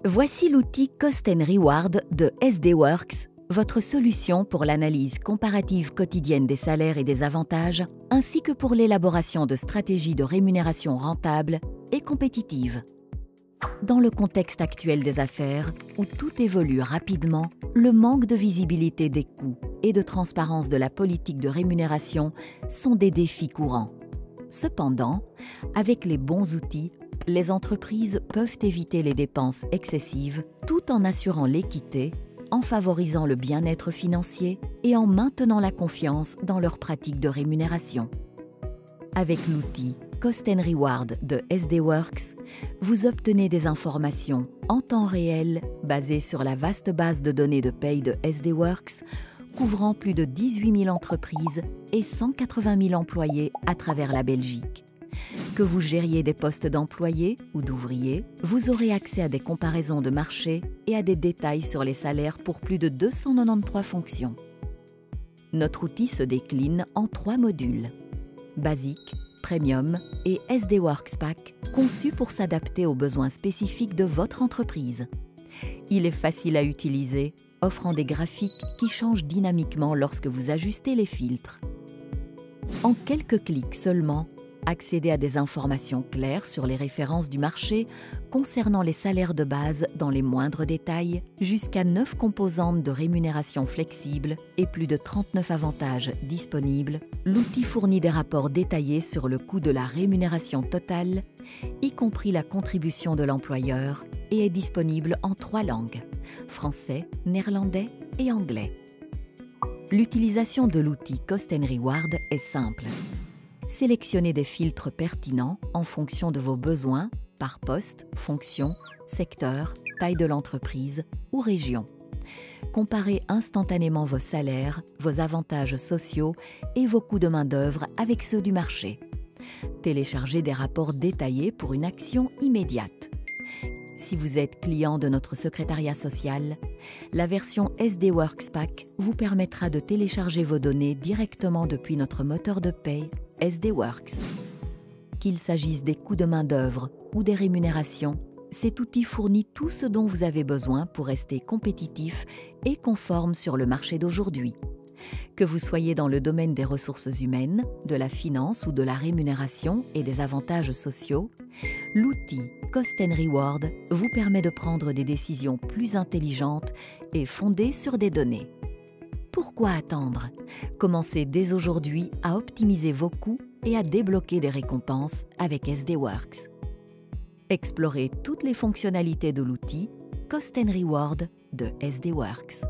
Voici l'outil Cost & Reward de SD-Works, votre solution pour l'analyse comparative quotidienne des salaires et des avantages, ainsi que pour l'élaboration de stratégies de rémunération rentables et compétitives. Dans le contexte actuel des affaires, où tout évolue rapidement, le manque de visibilité des coûts et de transparence de la politique de rémunération sont des défis courants. Cependant, avec les bons outils, les entreprises peuvent éviter les dépenses excessives tout en assurant l'équité, en favorisant le bien-être financier et en maintenant la confiance dans leurs pratiques de rémunération. Avec l'outil Cost & Reward de SD-Works, vous obtenez des informations en temps réel basées sur la vaste base de données de paye de SD-Works, couvrant plus de 18 000 entreprises et 180 000 employés à travers la Belgique. Que vous gériez des postes d'employés ou d'ouvriers, vous aurez accès à des comparaisons de marché et à des détails sur les salaires pour plus de 293 fonctions. Notre outil se décline en 3 modules: Basique, Premium et SD-Works Pack, conçus pour s'adapter aux besoins spécifiques de votre entreprise. Il est facile à utiliser, offrant des graphiques qui changent dynamiquement lorsque vous ajustez les filtres. En quelques clics seulement, accédez à des informations claires sur les références du marché concernant les salaires de base dans les moindres détails, jusqu'à 9 composantes de rémunération flexible et plus de 39 avantages disponibles. L'outil fournit des rapports détaillés sur le coût de la rémunération totale, y compris la contribution de l'employeur, et est disponible en 3 langues: français, néerlandais et anglais. L'utilisation de l'outil Cost & Reward est simple. Sélectionnez des filtres pertinents en fonction de vos besoins par poste, fonction, secteur, taille de l'entreprise ou région. Comparez instantanément vos salaires, vos avantages sociaux et vos coûts de main-d'œuvre avec ceux du marché. Téléchargez des rapports détaillés pour une action immédiate. Si vous êtes client de notre secrétariat social, la version SD-Works Pack vous permettra de télécharger vos données directement depuis notre moteur de paie SD-Works. Qu'il s'agisse des coûts de main-d'œuvre ou des rémunérations, cet outil fournit tout ce dont vous avez besoin pour rester compétitif et conforme sur le marché d'aujourd'hui. Que vous soyez dans le domaine des ressources humaines, de la finance ou de la rémunération et des avantages sociaux, l'outil Cost & Reward vous permet de prendre des décisions plus intelligentes et fondées sur des données. Pourquoi attendre? Commencez dès aujourd'hui à optimiser vos coûts et à débloquer des récompenses avec SD-Works. Explorez toutes les fonctionnalités de l'outil Cost & Reward de SD-Works.